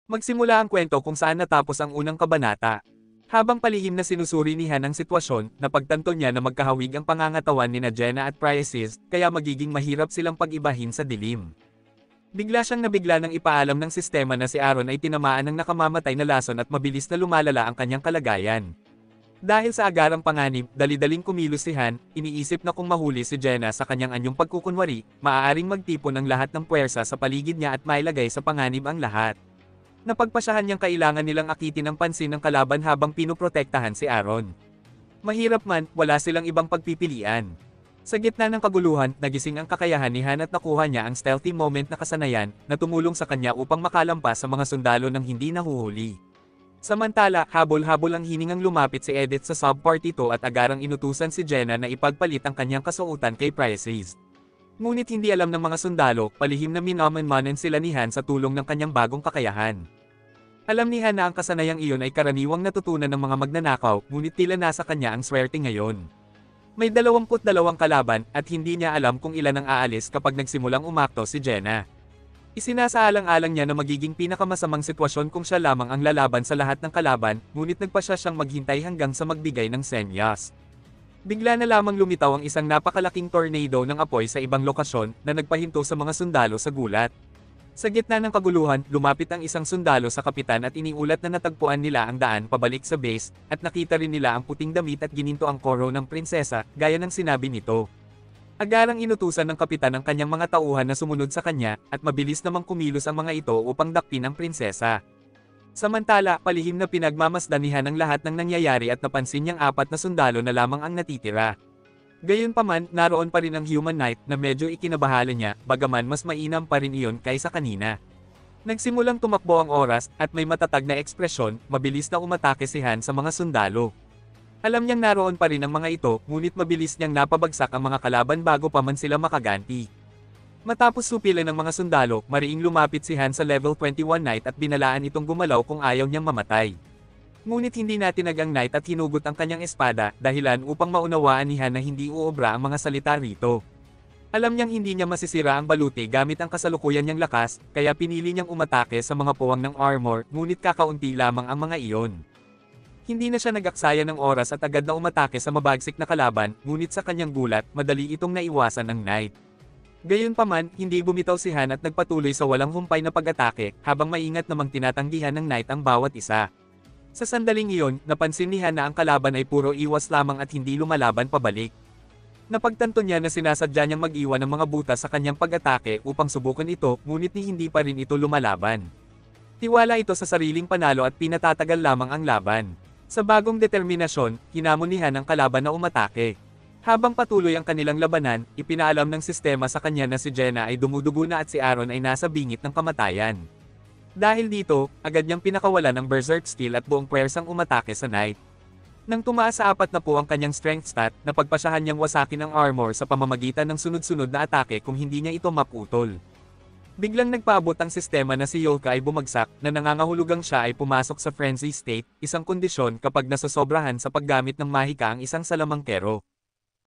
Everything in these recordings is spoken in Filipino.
Magsimula ang kwento kung saan natapos ang unang kabanata. Habang palihim na sinusuri ni Han ang sitwasyon, napagtanto niya na magkahawig ang pangangatawan ni Jenna at Priasis, kaya magiging mahirap silang pag-ibahin sa dilim. Bigla siyang nabigla nang ipaalam ng sistema na si Aaron ay tinamaan ng nakamamatay na lason at mabilis na lumalala ang kanyang kalagayan. Dahil sa agarang panganib, dali-daling kumilos si Han, iniisip na kung mahuli si Jenna sa kanyang anyong pagkukunwari, maaaring magtipon ng lahat ng puwersa sa paligid niya at mailagay sa panganib ang lahat. Napagpasyahan niyang kailangan nilang akitin ang pansin ng kalaban habang pinoprotektahan si Aaron. Mahirap man, wala silang ibang pagpipilian. Sa gitna ng kaguluhan, nagising ang kakayahan ni Han at nakuha niya ang stealthy moment na kasanayan, na tumulong sa kanya upang makalampas sa mga sundalo ng hindi nahuhuli. Samantala, habol-habol ang hiningang lumapit si Edith sa Sub-Party 2 at agarang inutusan si Jenna na ipagpalit ang kanyang kasuotan kay Priasis. Ngunit hindi alam ng mga sundalo, palihim na minaman-manen sila ni Han sa tulong ng kanyang bagong kakayahan. Alam ni Han na ang kasanayang iyon ay karaniwang natutunan ng mga magnanakaw, ngunit tila nasa kanya ang swerte ngayon. May 22 kalaban, at hindi niya alam kung ilan ang aalis kapag nagsimulang umakto si Jenna. Isinasaalang-alang niya na magiging pinakamasamang sitwasyon kung siya lamang ang lalaban sa lahat ng kalaban, ngunit nagpasya siyang maghintay hanggang sa magbigay ng senyas. Bigla na lamang lumitaw ang isang napakalaking tornado ng apoy sa ibang lokasyon, na nagpahinto sa mga sundalo sa gulat. Sa gitna ng kaguluhan, lumapit ang isang sundalo sa kapitan at iniulat na natagpuan nila ang daan pabalik sa base, at nakita rin nila ang puting damit at gininto ang koro ng prinsesa, gaya ng sinabi nito. Agarang inutusan ng kapitan ang kanyang mga tauhan na sumunod sa kanya, at mabilis namang kumilos ang mga ito upang dakpin ang prinsesa. Samantala, palihim na pinagmamasdanihan ang lahat ng nangyayari at napansin niyang 4 na sundalo na lamang ang natitira. Gayunpaman, naroon pa rin ang Human Knight na medyo ikinabahala niya, bagaman mas mainam pa rin iyon kaysa kanina. Nagsimulang tumakbo ang oras, at may matatag na ekspresyon, mabilis na umatake si Han sa mga sundalo. Alam niyang naroon pa rin ang mga ito, ngunit mabilis niyang napabagsak ang mga kalaban bago pa man sila makaganti. Matapos supilan ng mga sundalo, mariing lumapit si Han sa level 21 Knight at binalaan itong gumalaw kung ayaw niyang mamatay. Ngunit hindi natinag ang Knight at hinugot ang kanyang espada, dahilan upang maunawaan ni Han na hindi uobra ang mga salita rito. Alam niyang hindi niya masisira ang baluti gamit ang kasalukuyan niyang lakas, kaya pinili niyang umatake sa mga puwang ng armor, ngunit kakaunti lamang ang mga iyon. Hindi na siya nag-aksaya ng oras at agad na umatake sa mabagsik na kalaban, ngunit sa kanyang gulat, madali itong naiwasan ng Knight. Gayunpaman, hindi bumitaw si Han at nagpatuloy sa walang humpay na pag-atake, habang maingat namang tinatanggihan ng Knight ang bawat isa. Sa sandaling iyon, napansin ni Han na ang kalaban ay puro iwas lamang at hindi lumalaban pabalik. Napagtanto niya na sinasadya niyang mag-iwan ng mga butas sa kanyang pag-atake upang subukan ito, ngunit hindi pa rin ito lumalaban. Tiwala ito sa sariling panalo at pinatatagal lamang ang laban. Sa bagong determinasyon, hinamon ni Han ang kalaban na umatake. Habang patuloy ang kanilang labanan, ipinaalam ng sistema sa kanya na si Jenna ay dumudugo na at si Aaron ay nasa bingit ng kamatayan. Dahil dito, agad niyang pinakawalan ng berserk skill at buong puwersang umatake sa Knight. Nang tumaas sa 4 na po ang kanyang strength stat, napagpasyahan niyang wasakin ang armor sa pamamagitan ng sunod-sunod na atake kung hindi niya ito maputol. Biglang nagpaabot ang sistema na si Yolka ay bumagsak, na nangangahulugang siya ay pumasok sa frenzy state, isang kondisyon kapag nasosobrahan sa paggamit ng mahika ang isang salamangkero.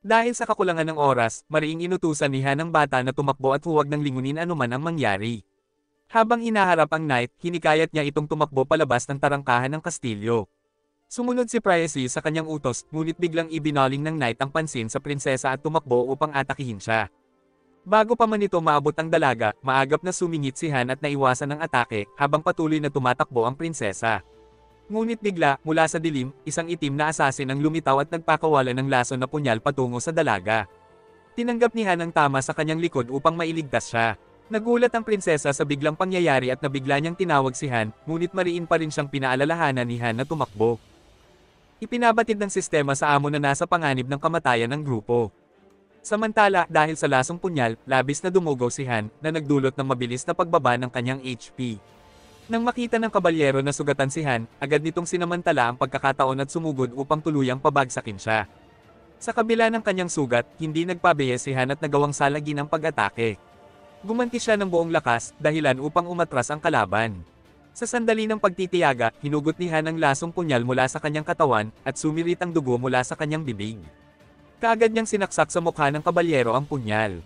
Dahil sa kakulangan ng oras, mariing inutusan ni Han ang bata na tumakbo at huwag nang lingunin anuman ang mangyari. Habang hinaharap ang Knight, hinikayat niya itong tumakbo palabas ng tarangkahan ng kastilyo. Sumunod si Priasis sa kanyang utos, ngunit biglang ibinaling ng Knight ang pansin sa prinsesa at tumakbo upang atakihin siya. Bago pa man ito maabot ang dalaga, maagap na sumingit si Han at naiwasan ang atake, habang patuloy na tumatakbo ang prinsesa. Ngunit bigla, mula sa dilim, isang itim na asasin ang lumitaw at nagpakawalan ng lason na punyal patungo sa dalaga. Tinanggap ni Han ang tama sa kanyang likod upang mailigtas siya. Nagulat ang prinsesa sa biglang pangyayari at nabigla niyang tinawag si Han, ngunit mariin pa rin siyang pinaalalahanan ni Han na tumakbo. Ipinabatid ng sistema sa amo na nasa panganib ng kamatayan ng grupo. Samantala, dahil sa lasong punyal, labis na dumugaw si Han, na nagdulot ng mabilis na pagbaba ng kanyang HP. Nang makita ng kabalyero na sugatan si Han, agad nitong sinamantala ang pagkakataon at sumugod upang tuluyang pabagsakin siya. Sa kabila ng kanyang sugat, hindi nagpabiya si Han at nagawang salagin ang pag-atake. Gumanti siya ng buong lakas, dahilan upang umatras ang kalaban. Sa sandali ng pagtitiyaga, hinugot ni Han ang lasong punyal mula sa kanyang katawan, at sumirit ang dugo mula sa kanyang bibig. Kaagad niyang sinaksak sa mukha ng kabalyero ang punyal.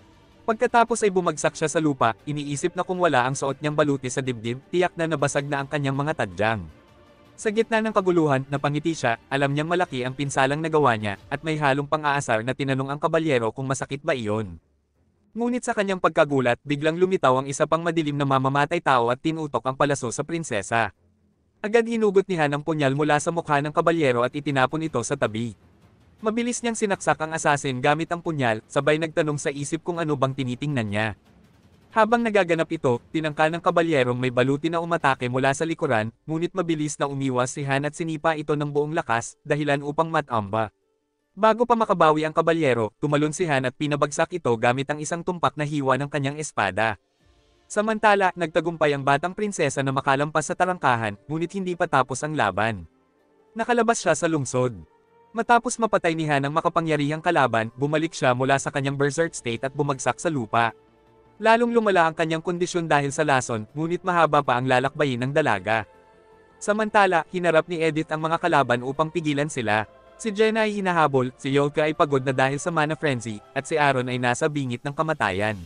Pagkatapos ay bumagsak siya sa lupa, iniisip na kung wala ang suot niyang baluti sa dibdib, tiyak na nabasag na ang kanyang mga tadyang. Sa gitna ng kaguluhan, napangiti siya, alam niyang malaki ang pinsalang nagawa niya, at may halong pang-aasar na tinanong ang kabalyero kung masakit ba iyon. Ngunit sa kanyang pagkagulat, biglang lumitaw ang isa pang madilim na mamamatay tao at tinutok ang palaso sa prinsesa. Agad hinugot ni Han ang punyal mula sa mukha ng kabalyero at itinapon ito sa tabi. Mabilis niyang sinaksak ang asasin gamit ang punyal, sabay nagtanong sa isip kung ano bang tinitingnan niya. Habang nagaganap ito, tinangka ng kabalyerong may baluti na umatake mula sa likuran, ngunit mabilis na umiwas si Han at sinipa ito ng buong lakas, dahilan upang matamba. Bago pa makabawi ang kabalyero, tumalon si Han at pinabagsak ito gamit ang isang tumpak na hiwa ng kanyang espada. Samantala, nagtagumpay ang batang prinsesa na makalampas sa tarangkahan, ngunit hindi pa tapos ang laban. Nakalabas siya sa lungsod. Matapos mapatay ni Han ang makapangyarihang kalaban, bumalik siya mula sa kanyang berserk state at bumagsak sa lupa. Lalong lumala ang kanyang kondisyon dahil sa lason, ngunit mahaba pa ang lalakbayin ng dalaga. Samantala, hinarap ni Edith ang mga kalaban upang pigilan sila. Si Jenna ay hinahabol, si Yolka ay pagod na dahil sa mana frenzy, at si Aaron ay nasa bingit ng kamatayan.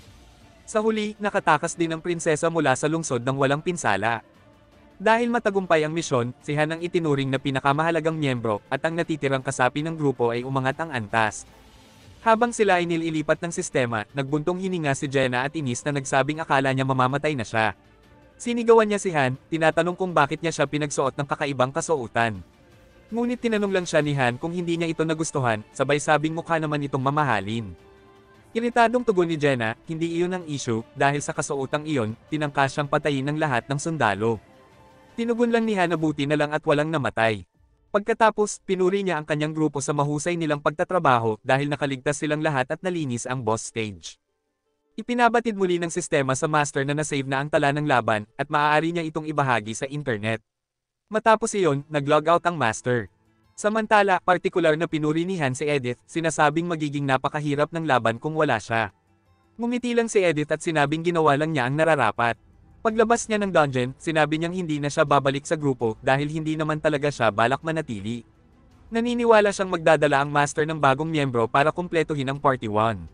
Sa huli, nakatakas din ang prinsesa mula sa lungsod ng walang pinsala. Dahil matagumpay ang misyon, si Han ang itinuring na pinakamahalagang miyembro, at ang natitirang kasapi ng grupo ay umangat ang antas. Habang sila ay nililipat ng sistema, nagbuntong hininga si Jenna at inis na nagsabing akala niya mamamatay na siya. Sinigawan niya si Han, tinatanong kung bakit niya siya pinagsuot ng kakaibang kasuotan. Ngunit tinanong lang siya ni Han kung hindi niya ito nagustuhan, sabay sabing mukha naman itong mamahalin. Iritadong tugon ni Jenna, hindi iyon ang issue, dahil sa kasuotang iyon, tinangka siyang patayin ng lahat ng sundalo. Tinugon lang ni Han na buti na lang at walang namatay. Pagkatapos, pinuri niya ang kanyang grupo sa mahusay nilang pagtatrabaho dahil nakaligtas silang lahat at nalinis ang boss stage. Ipinabatid muli ng sistema sa master na nasave na ang tala ng laban at maaari niya itong ibahagi sa internet. Matapos iyon, nag-log out ang master. Samantala, partikular na pinuri ni Han si Edith, sinasabing magiging napakahirap ng laban kung wala siya. Ngumiti lang si Edith at sinabing ginawa lang niya ang nararapat. Paglabas niya ng dungeon, sinabi niyang hindi na siya babalik sa grupo dahil hindi naman talaga siya balak manatili. Naniniwala siyang magdadala ang master ng bagong miyembro para kumpletuhin ang Party 1.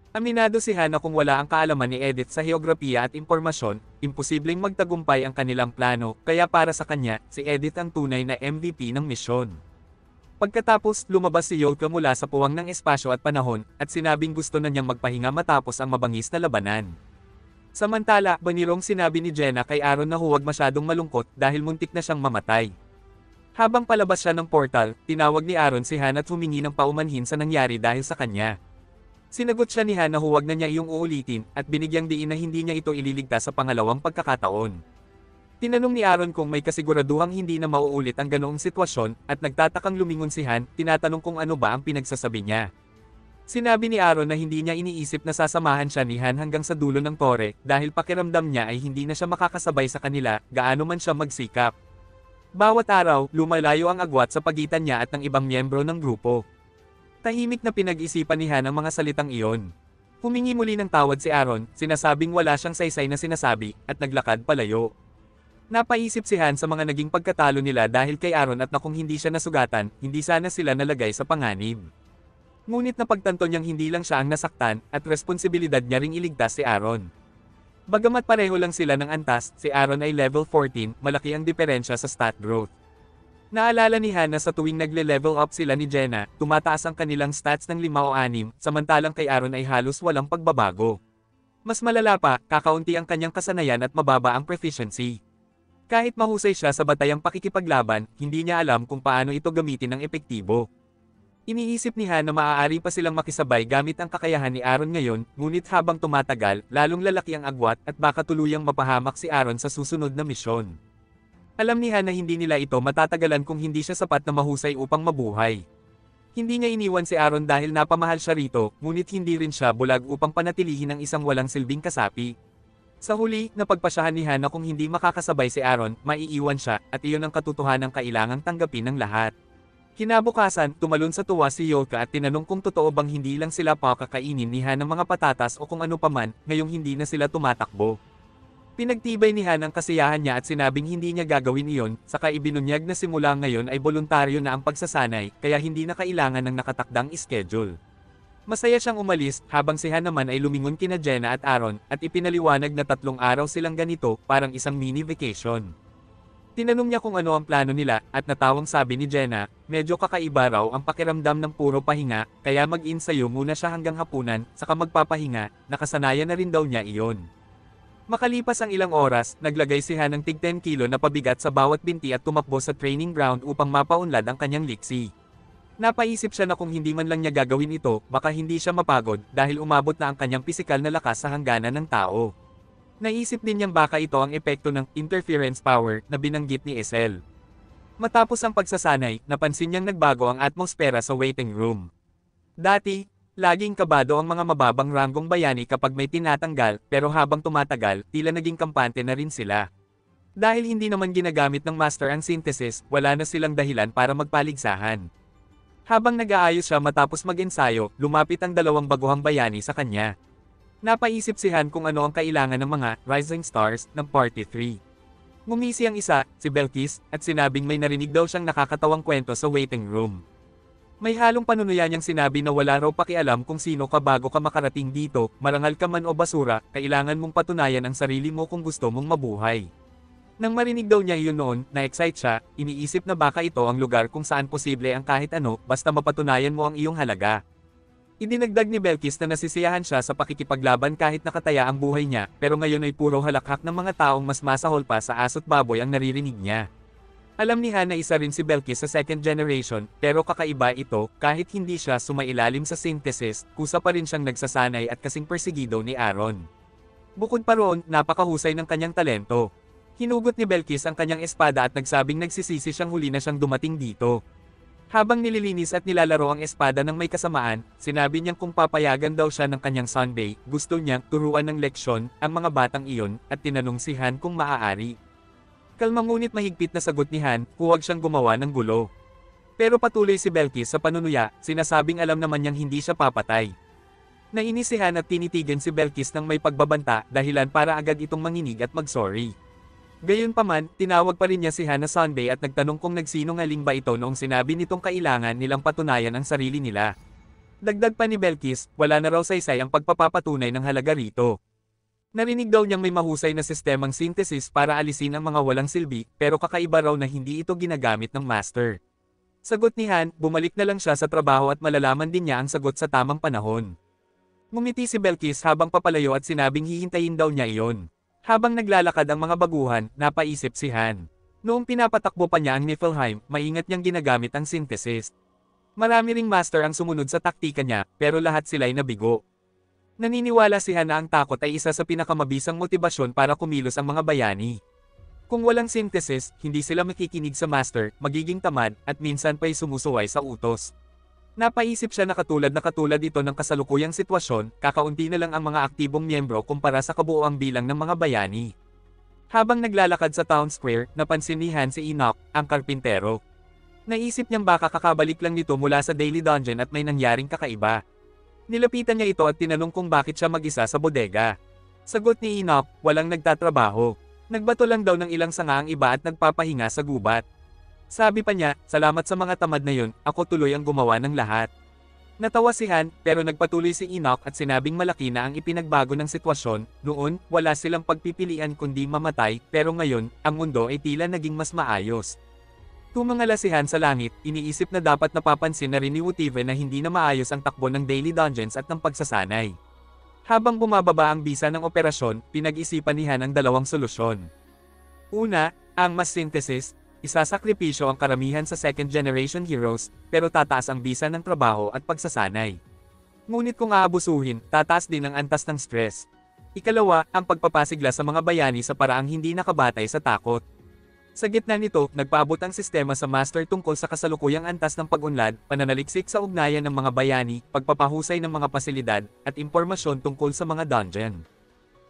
Aminado si Han na kung wala ang kaalaman ni Edith sa heograpiya at impormasyon, imposibleng magtagumpay ang kanilang plano, kaya para sa kanya, si Edith ang tunay na MVP ng misyon. Pagkatapos, lumabas si Yolka mula sa puwang ng espasyo at panahon, at sinabing gusto na niyang magpahinga matapos ang mabangis na labanan. Samantala, banirong sinabi ni Jenna kay Aaron na huwag masyadong malungkot dahil muntik na siyang mamatay. Habang palabas siya ng portal, tinawag ni Aaron si Han at humingi ng paumanhin sa nangyari dahil sa kanya. Sinagot siya ni Han na huwag na niya iyong uulitin, at binigyang diin na hindi niya ito ililigtas sa pangalawang pagkakataon. Tinanong ni Aaron kung may kasiguraduhang hindi na mauulit ang ganoong sitwasyon, at nagtatakang lumingon si Han, tinatanong kung ano ba ang pinagsasabi niya. Sinabi ni Aaron na hindi niya iniisip na sasamahan siya ni Han hanggang sa dulo ng tore, dahil pakiramdam niya ay hindi na siya makakasabay sa kanila, gaano man siya magsikap. Bawat araw, lumalayo ang agwat sa pagitan niya at ng ibang miyembro ng grupo. Tahimik na pinag-isipan ni Han ang mga salitang iyon. Humingi muli ng tawad si Aaron, sinasabing wala siyang saysay na sinasabi, at naglakad palayo. Napaisip si Han sa mga naging pagkatalo nila dahil kay Aaron at na kung hindi siya nasugatan, hindi sana sila nalagay sa panganib. Ngunit napagtanto niyang hindi lang siya ang nasaktan, at responsibilidad niya ring iligtas si Aaron. Bagamat pareho lang sila ng antas, si Aaron ay level 14, malaki ang diferensya sa stat growth. Naalala ni Han na sa tuwing nagle-level up sila ni Jenna, tumataas ang kanilang stats ng 5 o 6, samantalang kay Aaron ay halos walang pagbabago. Mas malala pa, kakaunti ang kanyang kasanayan at mababa ang proficiency. Kahit mahusay siya sa batayang pakikipaglaban, hindi niya alam kung paano ito gamitin ng epektibo. Iniisip ni Han na maaari pa silang makisabay gamit ang kakayahan ni Aaron ngayon, ngunit habang tumatagal, lalong lalaki ang agwat at baka tuluyang mapahamak si Aaron sa susunod na misyon. Alam ni Han na hindi nila ito matatagalan kung hindi siya sapat na mahusay upang mabuhay. Hindi niya iniwan si Aaron dahil napamahal siya rito, ngunit hindi rin siya bulag upang panatilihin ang isang walang silbing kasapi. Sa huli, napagpasyahan ni Han na kung hindi makakasabay si Aaron, maiiwan siya, at iyon ang katotohanang kailangang tanggapin ng lahat. Kinabukasan, tumalon sa tuwa si Yolka at tinanong kung totoo bang hindi lang sila pakakainin ni Han ng mga patatas o kung ano paman, ngayong hindi na sila tumatakbo. Pinagtibay ni Han ang kasiyahan niya at sinabing hindi niya gagawin iyon, saka ibinunyag na simula ngayon ay voluntaryo na ang pagsasanay, kaya hindi na kailangan ng nakatakdang schedule. Masaya siyang umalis, habang si Han naman ay lumingon kina Jenna at Aaron, at ipinaliwanag na 3 araw silang ganito, parang isang mini vacation. Tinanong niya kung ano ang plano nila, at natawang sabi ni Jenna, medyo kakaiba raw ang pakiramdam ng puro pahinga, kaya mag-insayo muna siya hanggang hapunan, saka magpapahinga, nakasanayan na rin daw niya iyon. Makalipas ang ilang oras, naglagay si Han ng tig 10 kilo na pabigat sa bawat binti at tumakbo sa training ground upang mapaunlad ang kanyang liksi. Napaisip siya na kung hindi man lang niya gagawin ito, baka hindi siya mapagod dahil umabot na ang kanyang pisikal na lakas sa hangganan ng tao. Naisip din niyang baka ito ang epekto ng interference power na binanggit ni Esel. Matapos ang pagsasanay, napansin niyang nagbago ang atmosfera sa waiting room. Dati, laging kabado ang mga mababang ranggong bayani kapag may tinatanggal, pero habang tumatagal, tila naging kampante na rin sila. Dahil hindi naman ginagamit ng master ang synthesis, wala na silang dahilan para magpaligsahan. Habang nag-aayos siya matapos mag-ensayo, lumapit ang 2 baguhang bayani sa kanya. Napaisip si Han kung ano ang kailangan ng mga rising stars ng Party 3. Ngumisi ang isa, si Belkis, at sinabing may narinig daw siyang nakakatawang kwento sa waiting room. May halong panunuya niyang sinabi na wala raw pakialam kung sino ka bago ka makarating dito, marangal ka man o basura, kailangan mong patunayan ang sarili mo kung gusto mong mabuhay. Nang marinig daw niya iyon noon, na-excite siya, iniisip na baka ito ang lugar kung saan posible ang kahit ano, basta mapatunayan mo ang iyong halaga. Idinagdag ni Belkis na nasisiyahan siya sa pakikipaglaban kahit nakataya ang buhay niya, pero ngayon ay puro halakhak ng mga taong mas masahol pa sa aso't baboy ang naririnig niya. Alam ni Han na isa rin si Belkis sa second generation, pero kakaiba ito, kahit hindi siya sumailalim sa synthesis, kusa pa rin siyang nagsasanay at kasing persigido ni Aaron. Bukod pa roon, napakahusay ng kanyang talento. Hinugot ni Belkis ang kanyang espada at nagsabing nagsisisi siyang huli na siyang dumating dito. Habang nililinis at nilalaro ang espada ng may kasamaan, sinabi niyang kung papayagan daw siya ng kanyang Sunbay, gusto niyang turuan ng leksyon ang mga batang iyon, at tinanong si Han kung maaari. Kalma ngunit mahigpit na sagot ni Han, huwag siyang gumawa ng gulo. Pero patuloy si Belkis sa panunuya, sinasabing alam naman niyang hindi siya papatay. Nainis si Han at tinitigan si Belkis ng may pagbabanta, dahilan para agad itong manginig at mag-sorry. Gayunpaman, tinawag pa rin niya si Han na Sunbay at nagtanong kung nagsinungaling ba ito noong sinabi nitong kailangan nilang patunayan ang sarili nila. Dagdag pa ni Belkis, wala na raw saysay ang pagpapapatunay ng halaga rito. Narinig daw niyang may mahusay na sistemang synthesis para alisin ang mga walang silbi, pero kakaiba raw na hindi ito ginagamit ng master. Sagot ni Han, bumalik na lang siya sa trabaho at malalaman din niya ang sagot sa tamang panahon. Ngumiti si Belkis habang papalayo at sinabing hihintayin daw niya iyon. Habang naglalakad ang mga baguhan, napaisip si Han. Noong pinapatakbo pa niya ang Niflheim, maingat niyang ginagamit ang synthesis. Marami ring master ang sumunod sa taktika niya, pero lahat sila'y nabigo. Naniniwala si Han na ang takot ay isa sa pinakamabisang motibasyon para kumilos ang mga bayani. Kung walang synthesis, hindi sila makikinig sa master, magiging tamad, at minsan pa'y sumusuway sa utos. Napaisip siya na katulad ito ng kasalukuyang sitwasyon, kakaunti na lang ang mga aktibong miyembro kumpara sa kabuoang bilang ng mga bayani. Habang naglalakad sa town square, napansin ni Han si Enoch, ang karpintero. Naisip niyang baka kakabalik lang nito mula sa daily dungeon at may nangyaring kakaiba. Nilapitan niya ito at tinanong kung bakit siya mag-isa sa bodega. Sagot ni Enoch, walang nagtatrabaho. Nagbato lang daw ng ilang sanga ang iba at nagpapahinga sa gubat. Sabi pa niya, salamat sa mga tamad na yun, ako tuloy ang gumawa ng lahat. Natawa si Han, pero nagpatuloy si Enoch at sinabing malaki na ang ipinagbago ng sitwasyon. Noon, wala silang pagpipilian kundi mamatay, pero ngayon, ang mundo ay tila naging mas maayos. Tumangala si Han sa langit, iniisip na dapat napapansin na rin ni Utive na hindi na maayos ang takbo ng daily dungeons at ng pagsasanay. Habang bumababa ang bisa ng operasyon, pinag-isipan ni Han ang 2 solusyon. Una, ang mass synthesis. Isasakripisyo ang karamihan sa second generation heroes, pero tataas ang bisa ng trabaho at pagsasanay. Ngunit kung aabusuhin, tataas din ang antas ng stress. Ikalawa, ang pagpapasigla sa mga bayani sa paraang hindi nakabatay sa takot. Sa gitna nito, nagpaabot ang sistema sa master tungkol sa kasalukuyang antas ng pag-unlad, pananaliksik sa ugnayan ng mga bayani, pagpapahusay ng mga pasilidad, at impormasyon tungkol sa mga dungeon.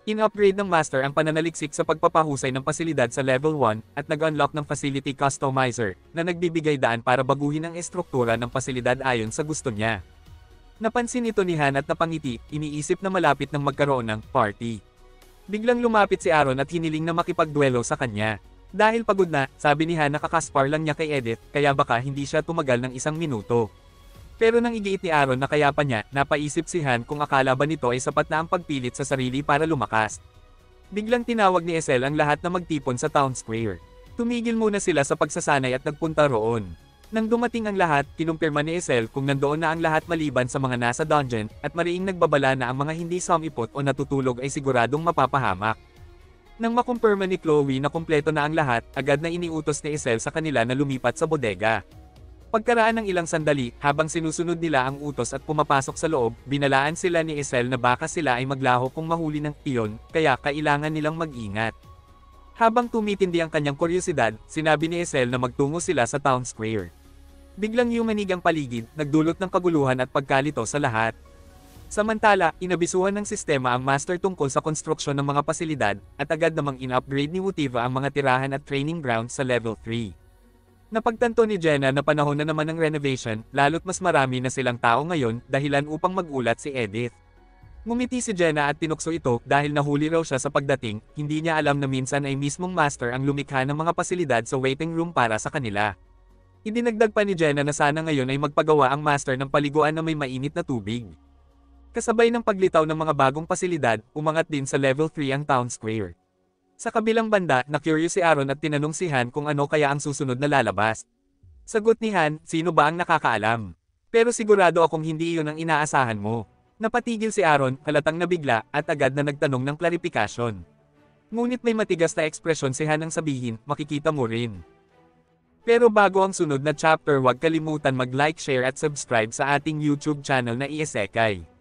In-upgrade ng master ang pananaliksik sa pagpapahusay ng pasilidad sa level 1 at nag-unlock ng facility customizer na nagbibigay daan para baguhin ang estruktura ng pasilidad ayon sa gusto niya. Napansin ito ni Han at napangiti, iniisip na malapit nang magkaroon ng party. Biglang lumapit si Aaron at hiniling na makipagduelo sa kanya. Dahil pagod na, sabi ni Han na kakaspar lang niya kay Edith, kaya baka hindi siya tumagal ng 1 minuto. Pero nang igiit ni Aaron na kaya pa niya, napaisip si Han kung akala ba nito ay sapat na ang pagpilit sa sarili para lumakas. Biglang tinawag ni Esel ang lahat na magtipon sa town square. Tumigil muna sila sa pagsasanay at nagpunta roon. Nang dumating ang lahat, kinumpirma ni Esel kung nandoon na ang lahat maliban sa mga nasa dungeon, at mariing nagbabala na ang mga hindi sumipot o natutulog ay siguradong mapapahamak. Nang makumpirma ni Chloe na kumpleto na ang lahat, agad na iniutos ni Esel sa kanila na lumipat sa bodega. Pagkaraan ng ilang sandali, habang sinusunod nila ang utos at pumapasok sa loob, binalaan sila ni Esel na baka sila ay maglaho kung mahuli ng iyon, kaya kailangan nilang mag-ingat. Habang tumitindi ang kanyang kuryosidad, sinabi ni Esel na magtungo sila sa town square. Biglang yumanig ang paligid, nagdulot ng kaguluhan at pagkalito sa lahat. Samantala, inabisuhan ng sistema ang master tungkol sa konstruksyon ng mga pasilidad, at agad namang in-upgrade ni Wootiva ang mga tirahan at training ground sa level 3. Napagtanto ni Jenna na panahon na naman ng renovation, lalo't mas marami na silang tao ngayon, dahilan upang magulat si Edith. Ngumiti si Jenna at tinukso ito dahil nahuli raw siya sa pagdating, hindi niya alam na minsan ay mismong master ang lumikha ng mga pasilidad sa waiting room para sa kanila. Idinagdag pa ni Jenna na sana ngayon ay magpagawa ang master ng paliguan na may mainit na tubig. Kasabay ng paglitaw ng mga bagong pasilidad, umangat din sa level 3 ang town square. Sa kabilang banda, na-curious si Aaron at tinanong si Han kung ano kaya ang susunod na lalabas. Sagot ni Han, sino ba ang nakakaalam? Pero sigurado akong hindi iyon ang inaasahan mo. Napatigil si Aaron, halatang nabigla, at agad na nagtanong ng klarifikasyon. Ngunit may matigas na ekspresyon si Han nang sabihin, makikita mo rin. Pero bago ang sunod na chapter, huwag kalimutan mag-like, share at subscribe sa ating YouTube channel na Isekai.